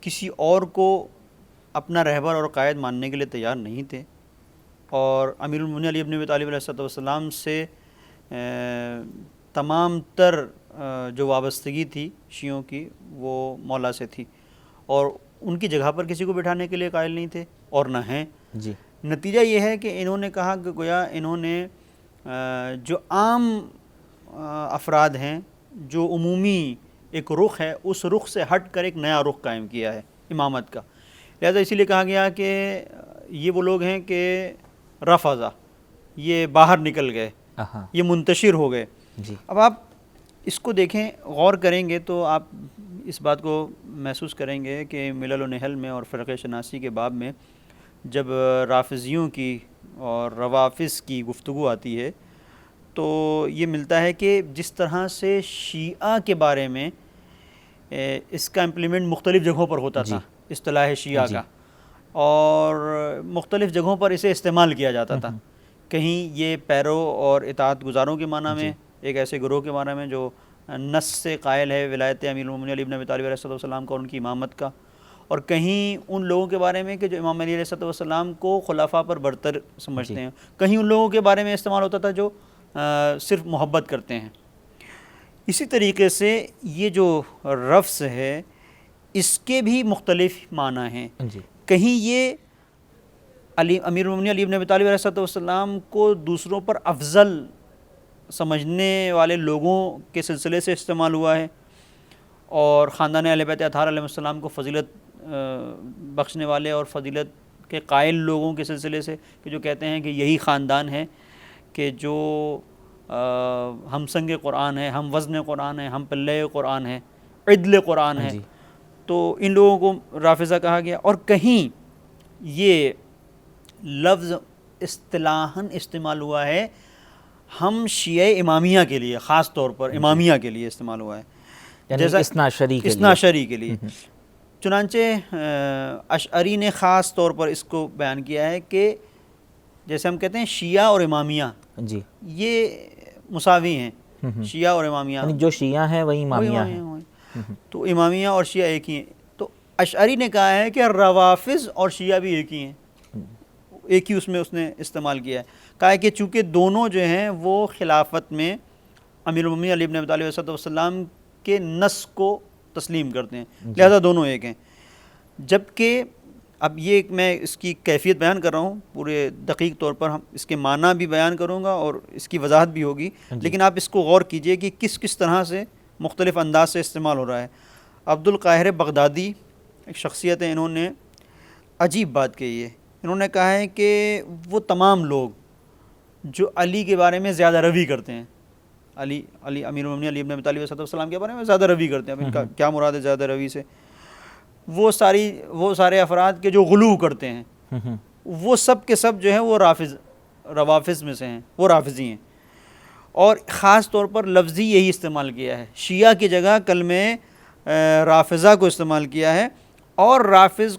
کسی اور کو اپنا رہبر اور قائد ماننے کے لیے تیار نہیں تھے، اور امیر المومنین علی ابن ابی طالب علیہ السلام سے تمام تر جو وابستگی تھی شیعوں کی وہ مولا سے تھی، اور ان کی جگہ پر کسی کو بٹھانے کے لیے قائل نہیں تھے اور نہ ہیں۔ جی، نتیجہ یہ ہے کہ انہوں نے کہا کہ گویا انہوں نے جو عام افراد ہیں، جو عمومی ایک رخ ہے، اس رخ سے ہٹ کر ایک نیا رخ قائم کیا ہے امامت کا۔ لہذا اسی لیے کہا گیا کہ یہ وہ لوگ ہیں کہ رفضہ، یہ باہر نکل گئے، یہ منتشر ہو گئے۔ جی، اب آپ اس کو دیکھیں، غور کریں گے تو آپ اس بات کو محسوس کریں گے کہ ملل و نحل میں اور فرقہ شناسی کے باب میں جب رافضیوں کی اور روافض کی گفتگو آتی ہے تو یہ ملتا ہے کہ جس طرح سے شیعہ کے بارے میں اس کا امپلیمنٹ مختلف جگہوں پر ہوتا تھا، اصطلاح شیعہ کا، اور مختلف جگہوں پر اسے استعمال کیا جاتا تھا۔ کہیں یہ پیرو اور اطاعت گزاروں کے معنی میں، ایک ایسے گروہ کے معنی میں جو نص سے قائل ہے ولایت امیر المومنین علی ابن ابی طالب علیہ السلام کا اور ان کی امامت کا، اور کہیں ان لوگوں کے بارے میں کہ جو امام علی علیہ السلام کو خلفاء پر برتر سمجھتے ہیں، کہیں ان لوگوں کے بارے میں استعمال ہوتا تھا جو صرف محبت کرتے ہیں۔ اسی طریقے سے یہ جو رفض ہے اس کے بھی مختلف معنی ہیں۔ کہیں یہ امیر المومنین علی ابن ابی طالب علیہ السلام کو دوسروں پر افضل سمجھنے والے لوگوں کے سلسلے سے استعمال ہوا ہے، اور خاندان اہل بیت اطہار علیہ السلام کو فضیلت بخشنے والے اور فضیلت کے قائل لوگوں کے سلسلے سے، کہ جو کہتے ہیں کہ یہی خاندان ہے کہ جو ہم سنگ قرآن ہے، ہم وزن قرآن ہے، ہم پلے قرآن ہے، عدل قرآن ہے، تو ان لوگوں کو رافضہ کہا گیا۔ اور کہیں یہ لفظ اصطلاحاً استعمال ہوا ہے ہم شیعہ امامیہ کے لیے، خاص طور پر امامیہ کے لیے استعمال ہوا ہے، یعنی اثنا عشری کے لیے۔ چنانچہ اشعری نے خاص طور پر اس کو بیان کیا ہے کہ جیسے ہم کہتے ہیں شیعہ اور امامیہ، یہ مساوی ہیں، شیعہ اور امامیہ، یعنی جو شیعہ ہیں وہی امامیہ ہیں، تو امامیہ اور شیعہ ایک ہی ہیں۔ تو اشعری نے کہا ہے کہ روافض اور شیعہ بھی ایک ہی ہیں، ایک ہی اس نے استعمال کیا ہے۔ کہا ہے کہ چونکہ دونوں جو ہیں وہ خلافت میں امیر المومنین علی ابن ابی طالب علیہ السلام کے نص کو تسلیم کرتے ہیں، لہذا دونوں ایک ہیں۔ جبکہ اب یہ میں اس کی کیفیت بیان کر رہا ہوں پورے دقیق طور پر، ہم اس کے معنی بھی بیان کروں گا اور اس کی وضاحت بھی ہوگی، لیکن آپ اس کو غور کیجئے کہ کس طرح سے مختلف انداز سے استعمال ہو رہا ہے۔ عبد القاہر بغدادی ایک شخصیت ہے، انہوں نے عجیب بات کہی ہے۔ انہوں نے کہا ہے کہ وہ تمام لوگ جو علی کے بارے میں زیادہ روی کرتے ہیں، علی امیر المومنین علی ابن ابی طالب علیہ السلام کے بارے میں زیادہ روی کرتے ہیں، اب ان کا کیا مراد ہے زیادہ روی سے؟ وہ سارے افراد کے جو غلو کرتے ہیں وہ سب کے سب جو ہیں وہ روافض میں سے ہیں، وہ رافضی ہیں، اور خاص طور پر لفظی یہی استعمال کیا ہے، شیعہ کی جگہ کلمہ رافضہ کو استعمال کیا ہے، اور روافض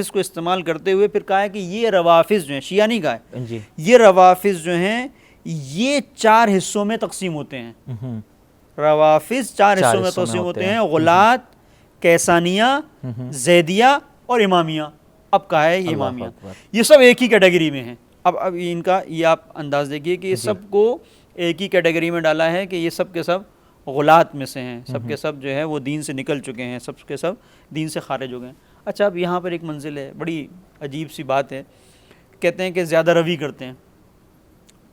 کو استعمال کرتے ہوئے پھر کہا ہے کہ یہ روافض جو ہیں، شیعہ نہیں کہا ہے، یہ روافض جو ہیں یہ 4 حصوں میں تقسیم ہوتے ہیں۔ روافض 4 حصوں میں تقسیم ہوتے ہیں، غلات، کیسانیہ، زیدیہ اور امامیہ۔ اب کہا ہے یہ امامیہ، یہ سب ایک ہی کیٹیگری میں ہیں۔ اب ان کا یہ آپ انداز دیکھیے کہ یہ سب کو ایک ہی کیٹیگری میں ڈالا ہے کہ یہ سب کے سب غلات میں سے ہیں، سب کے سب جو ہے وہ دین سے نکل چکے ہیں، سب کے سب دین سے خارج ہو گئے ہیں۔ اچھا، اب یہاں پر ایک منزل ہے، بڑی عجیب سی بات ہے، کہتے ہیں کہ زیادہ روی کرتے ہیں،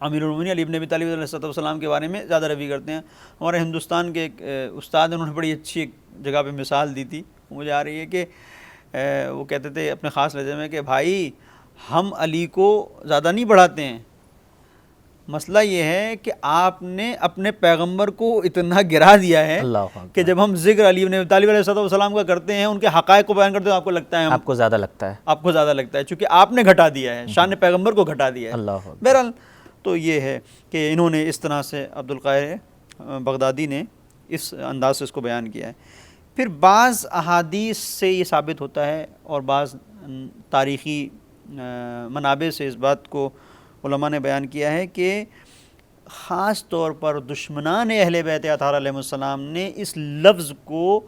امیر المومنین علی بن ابی طالب علیہ السلام کے بارے میں زیادہ روی کرتے ہیں. ہمارے ہندوستان کے ایک استاد ہیں, انہوں نے بڑی اچھی ایک جگہ پہ مثال دی تھی, مجھے آ رہی ہے کہ وہ کہتے تھے اپنے خاص لہجے میں کہ بھائی ہم علی کو زیادہ نہیں بڑھاتے ہیں, مسئلہ یہ ہے کہ آپ نے اپنے پیغمبر کو اتنا گرا دیا ہے کہ جب ہم ذکر علی بن ابی طالب علیہ السلام کا کرتے ہیں, ان کے حقائق کو بیان کرتے ہیں, آپ کو لگتا ہے آپ کو زیادہ لگتا ہے چونکہ آپ نے گھٹا دیا ہے, شان پیغمبر کو گھٹا دیا ہے. بہرحال تو یہ ہے کہ انہوں نے اس طرح سے عبد القاہر بغدادی نے اس انداز سے اس کو بیان کیا ہے. پھر بعض احادیث سے یہ ثابت ہوتا ہے اور بعض تاریخی منابع سے اس بات کو علماء نے بیان کیا ہے کہ خاص طور پر دشمنان اہل بیت اطہار علیہ السلام نے اس لفظ کو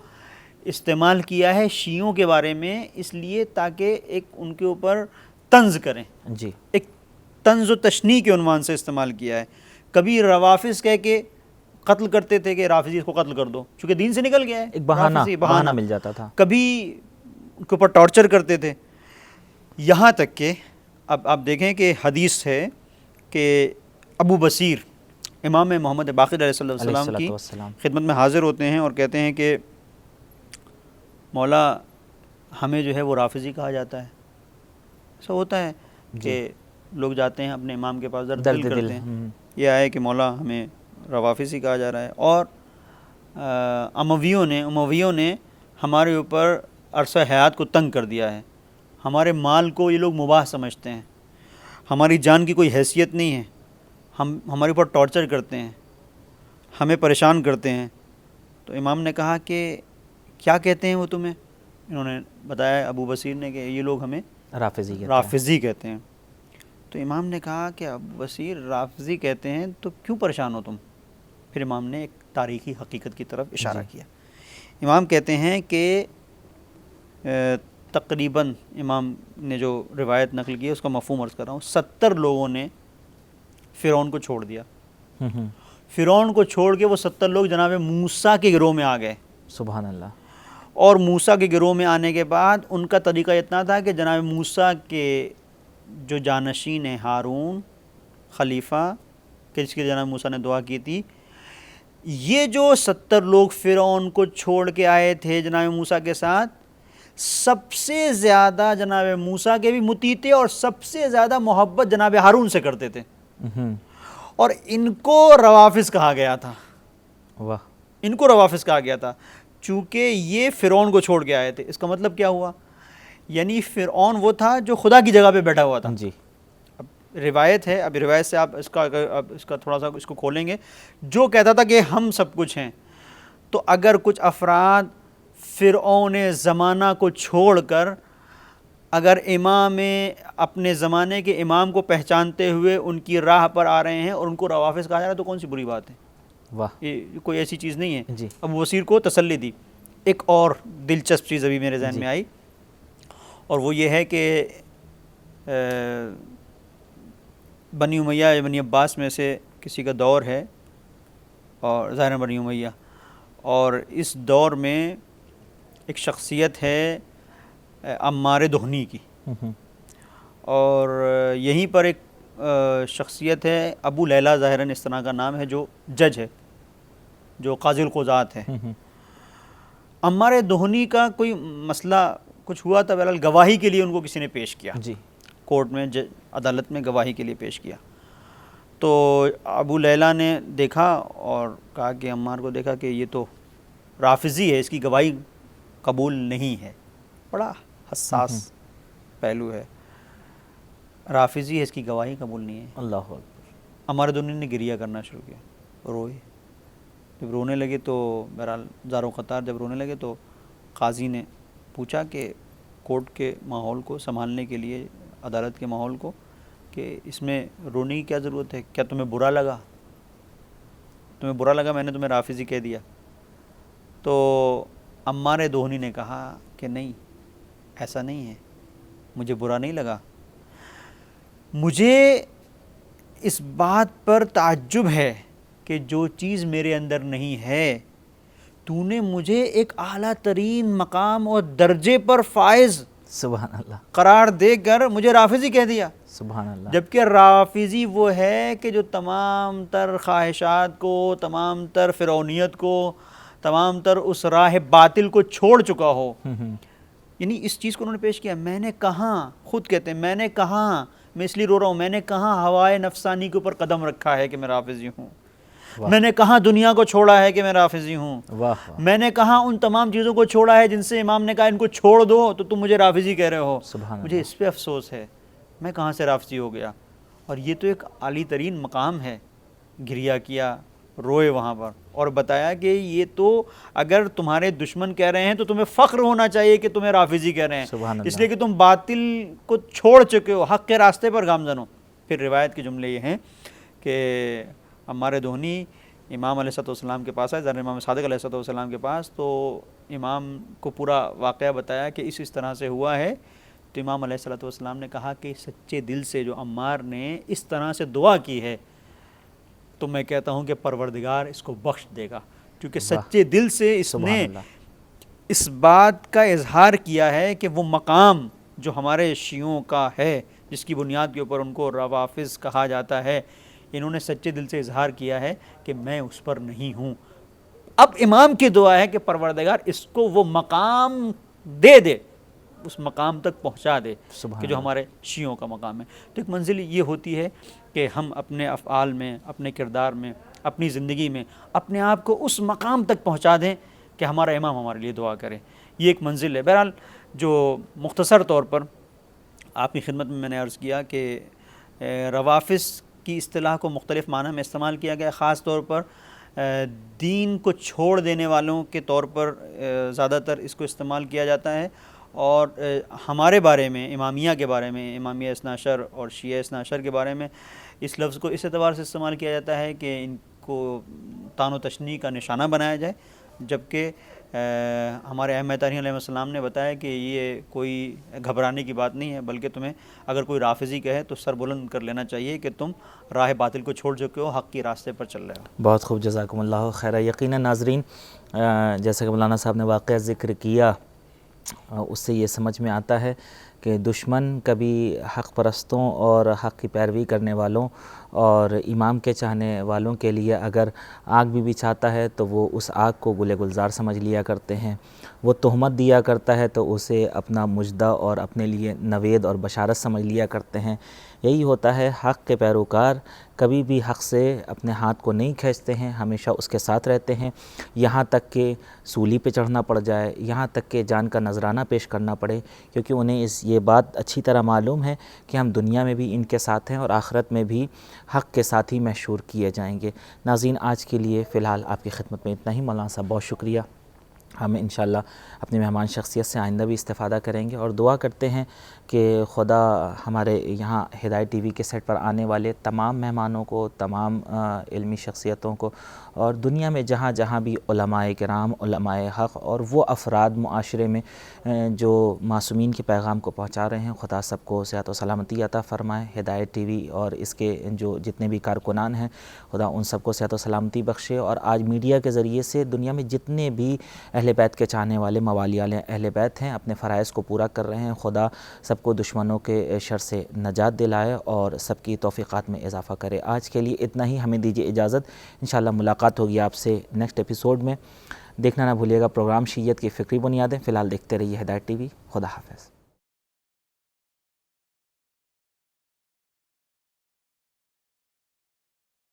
استعمال کیا ہے شیعوں کے بارے میں, اس لیے تاکہ ایک ان کے اوپر طنز کریں, جی ایک طنز و تشنیع کے عنوان سے استعمال کیا ہے. کبھی روافظ کہہ کے قتل کرتے تھے کہ رافضی اس کو قتل کر دو, چونکہ دین سے نکل گیا ہے, ایک بہانہ مل جاتا تھا. کبھی ان کے اوپر ٹارچر کرتے تھے, یہاں تک کہ اب آپ دیکھیں کہ حدیث ہے کہ ابو بصیر امام محمد باقر علیہ السلام کی خدمت میں حاضر ہوتے ہیں اور کہتے ہیں کہ مولا ہمیں جو ہے وہ رافضی کہا جاتا ہے. ایسا ہوتا ہے کہ لوگ جاتے ہیں اپنے امام کے پاس درد دل کرتے ہیں, یہ آئے کہ مولا ہمیں روافضی کہا جا رہا ہے. اور امویوں نے ہمارے اوپر عرصہ حیات کو تنگ کر دیا ہے, ہمارے مال کو یہ لوگ مباح سمجھتے ہیں, ہماری جان کی کوئی حیثیت نہیں ہے, ہمارے اوپر ٹارچر کرتے ہیں, ہمیں پریشان کرتے ہیں. تو امام نے کہا کہ کیا کہتے ہیں وہ تمہیں؟ انہوں نے بتایا ابو بصیر نے کہ یہ لوگ ہمیں رافضی کہتے ہیں. تو امام نے کہا کہ ابو بصیر رافضی کہتے ہیں تو کیوں پریشان ہو تم؟ پھر امام نے ایک تاریخی حقیقت کی طرف اشارہ کیا. امام کہتے ہیں کہ تقریباً امام نے جو روایت نقل کی ہے اس کا مفہوم عرض کر رہا ہوں, 70 لوگوں نے فرعون کو چھوڑ دیا. فرعون کو چھوڑ کے وہ 70 لوگ جناب موسیٰ کے گروہ میں آ گئے. سبحان اللہ. اور موسیٰ کے گروہ میں آنے کے بعد ان کا طریقہ اتنا تھا کہ جناب موسیٰ کے جو جانشین ہیں ہارون خلیفہ کہ جس کے جناب موسیٰ نے دعا کی تھی, یہ جو 70 لوگ فرعون کو چھوڑ کے آئے تھے جناب موسیٰ کے ساتھ, سب سے زیادہ جناب موسیٰ کے بھی مطیع تھے اور سب سے زیادہ محبت جناب ہارون سے کرتے تھے, اور ان کو روافظ کہا گیا تھا. واہ. ان کو روافظ کہا گیا تھا چونکہ یہ فرعون کو چھوڑ کے آئے تھے. اس کا مطلب کیا ہوا؟ یعنی فرعون وہ تھا جو خدا کی جگہ پہ بیٹھا ہوا تھا. جی. اب روایت ہے, اب روایت سے آپ اس کا تھوڑا سا اس کو کھولیں گے, جو کہتا تھا کہ ہم سب کچھ ہیں, تو اگر کچھ افراد فرعون زمانہ کو چھوڑ کر اگر امام اپنے زمانے کے امام کو پہچانتے ہوئے ان کی راہ پر آ رہے ہیں اور ان کو روافظ کہا جا رہا ہے تو کون سی بری بات ہے؟ واہ. یہ کوئی ایسی چیز نہیں ہے. جی. ابو بصیر کو تسلی دی. ایک اور دلچسپ چیز ابھی میرے ذہن میں آئی, اور وہ یہ ہے کہ بنی امیہ یا بنی عباس میں سے کسی کا دور ہے, اور ظاہر بنی امیہ, اور اس دور میں ایک شخصیت ہے عمار دہنی کی, اور یہیں پر ایک شخصیت ہے ابو لیلہ ظاہراً اس طرح کا نام ہے, جو جج ہے, جو قاضی القضات ہے. عمار دہنی کا کوئی مسئلہ کچھ ہوا تھا, بہرحال گواہی کے لیے ان کو کسی نے پیش کیا. جی. کورٹ میں عدالت میں گواہی کے لیے پیش کیا. تو ابو لیلہ نے دیکھا اور کہا کہ عمار کو دیکھا کہ یہ تو رافضی ہے, اس کی گواہی قبول نہیں ہے. بڑا حساس پہلو ہے, رافضی ہے, اس کی گواہی قبول نہیں ہے. اللہ اکبر. عمار دہنی نے گریہ کرنا شروع کیا, روئے. جب رونے لگے تو بہرحال زار و قطار جب رونے لگے تو قاضی نے پوچھا کہ کورٹ کے ماحول کو سنبھالنے کے لیے, عدالت کے ماحول کو, کہ اس میں رونے کی کیا ضرورت ہے؟ کیا تمہیں برا لگا میں نے تمہیں رافضی کہہ دیا؟ تو عمار دہنی نے کہا کہ نہیں, ایسا نہیں ہے, مجھے برا نہیں لگا. مجھے اس بات پر تعجب ہے کہ جو چیز میرے اندر نہیں ہے تو نے مجھے ایک اعلیٰ ترین مقام اور درجے پر فائز سبحان اللہ، قرار دے کر مجھے رافضی کہہ دیا، سبحان اللہ، جبکہ رافضی وہ ہے کہ جو تمام تر خواہشات کو، تمام تر فرعونیت کو، تمام تر اس راہ باطل کو چھوڑ چکا ہو. یعنی اس چیز کو انہوں نے پیش کیا. میں نے کہاں، خود کہتے ہیں میں نے کہاں، میں اس لیے رو رہا ہوں، میں نے کہاں ہوائے نفسانی کے اوپر قدم رکھا ہے کہ میں رافضی ہوں. میں نے کہاں دنیا کو چھوڑا ہے کہ میں رافضی ہوں. میں نے کہاں ان تمام چیزوں کو چھوڑا ہے جن سے امام نے کہا ان کو چھوڑ دو تو تم مجھے رافضی کہہ رہے ہو. مجھے اس پہ افسوس ہے، میں کہاں سے رافضی ہو گیا. اور یہ تو ایک عالی ترین مقام ہے. گریہ کیا، روئے وہاں پر، اور بتایا کہ یہ تو اگر تمہارے دشمن کہہ رہے ہیں تو تمہیں فخر ہونا چاہیے کہ تمہیں رافضی کہہ رہے ہیں، اس لیے کہ تم باطل کو چھوڑ چکے ہو، حق کے راستے پر گامزن ہو. پھر روایت کے جملے یہ ہیں کہ عمار دہنی امام علیہ السلام کے پاس آئے، ذرا امام صادق علیہ السلام کے پاس، تو امام کو پورا واقعہ بتایا کہ اس طرح سے ہوا ہے. تو امام علیہ السلام نے کہا کہ سچے دل سے جو عمار نے اس طرح سے دعا کی ہے تو میں کہتا ہوں کہ پروردگار اس کو بخش دے گا، کیونکہ سچے دل سے اس نے اس بات کا اظہار کیا ہے کہ وہ مقام جو ہمارے شیعوں کا ہے، جس کی بنیاد کے اوپر ان کو روافض کہا جاتا ہے، انہوں نے سچے دل سے اظہار کیا ہے کہ میں اس پر نہیں ہوں. اب امام کی دعا ہے کہ پروردگار اس کو وہ مقام دے دے، اس مقام تک پہنچا دے کہ جو ہمارے شیعوں کا مقام ہے. تو ایک منزل یہ ہوتی ہے کہ ہم اپنے افعال میں، اپنے کردار میں، اپنی زندگی میں اپنے آپ کو اس مقام تک پہنچا دیں کہ ہمارا امام ہمارے لیے دعا کرے. یہ ایک منزل ہے. بہرحال جو مختصر طور پر آپ کی خدمت میں نے عرض کیا کہ روافض کی اصطلاح کو مختلف معنی میں استعمال کیا گیا، خاص طور پر دین کو چھوڑ دینے والوں کے طور پر زیادہ تر اس کو استعمال کیا جاتا ہے. اور ہمارے بارے میں، امامیہ کے بارے میں، امامیہ اثنا عشر اور شیعہ اثنا عشر کے بارے میں اس لفظ کو اس اعتبار سے استعمال کیا جاتا ہے کہ ان کو طعن و تشنیع کا نشانہ بنایا جائے، جبکہ ہمارے ائمہ طاہرین علیہ السلام نے بتایا کہ یہ کوئی گھبرانے کی بات نہیں ہے، بلکہ تمہیں اگر کوئی رافضی کہے تو سر بلند کر لینا چاہیے کہ تم راہ باطل کو چھوڑ چکے ہو، حق کی راستے پر چل رہے ہو. بہت خوب، جزاکم اللہ خیر. یقیناً ناظرین، جیسا کہ مولانا صاحب نے واقعہ ذکر کیا، اس سے یہ سمجھ میں آتا ہے کہ دشمن کبھی حق پرستوں اور حق کی پیروی کرنے والوں اور امام کے چاہنے والوں کے لیے اگر آگ بھی بچھاتا ہے تو وہ اس آگ کو گلے گلزار سمجھ لیا کرتے ہیں. وہ تہمت دیا کرتا ہے تو اسے اپنا مژدہ اور اپنے لیے نوید اور بشارت سمجھ لیا کرتے ہیں. یہی ہوتا ہے، حق کے پیروکار کبھی بھی حق سے اپنے ہاتھ کو نہیں کھینچتے ہیں، ہمیشہ اس کے ساتھ رہتے ہیں، یہاں تک کہ سولی پہ چڑھنا پڑ جائے، یہاں تک کہ جان کا نذرانہ پیش کرنا پڑے، کیونکہ انہیں یہ بات اچھی طرح معلوم ہے کہ ہم دنیا میں بھی ان کے ساتھ ہیں اور آخرت میں بھی حق کے ساتھ ہی محشور کیے جائیں گے. ناظرین، آج کے لیے فی الحال آپ کی خدمت میں اتنا ہی. مولانا صاحب بہت شکریہ. ہم انشاءاللہ اپنے مہمان شخصیت سے آئندہ بھی استفادہ کریں گے اور دعا کرتے ہیں کہ خدا ہمارے یہاں ہدایت ٹی وی کے سیٹ پر آنے والے تمام مہمانوں کو، تمام علمی شخصیتوں کو، اور دنیا میں جہاں جہاں بھی علماء کرام، علماء حق اور وہ افراد معاشرے میں جو معصومین کے پیغام کو پہنچا رہے ہیں، خدا سب کو صحت و سلامتی عطا فرمائے. ہدایت ٹی وی اور اس کے جو جتنے بھی کارکنان ہیں، خدا ان سب کو صحت و سلامتی بخشے. اور آج میڈیا کے ذریعے سے دنیا میں جتنے بھی اہل بیت کے چاہنے والے، موالی والے اہل بیت ہیں، اپنے فرائض کو پورا کر رہے ہیں. خدا سب کو دشمنوں کے شر سے نجات دلائے اور سب کی توفیقات میں اضافہ کرے. آج کے لیے اتنا ہی. ہمیں دیجیے اجازت. انشاءاللہ ملاقات ہوگی آپ سے نیکسٹ ایپیسوڈ میں. دیکھنا نہ بھولیے گا پروگرام شیعیت کی فکری بنیادیں. فی الحال دیکھتے رہیے ہدایت ٹی وی. خدا حافظ.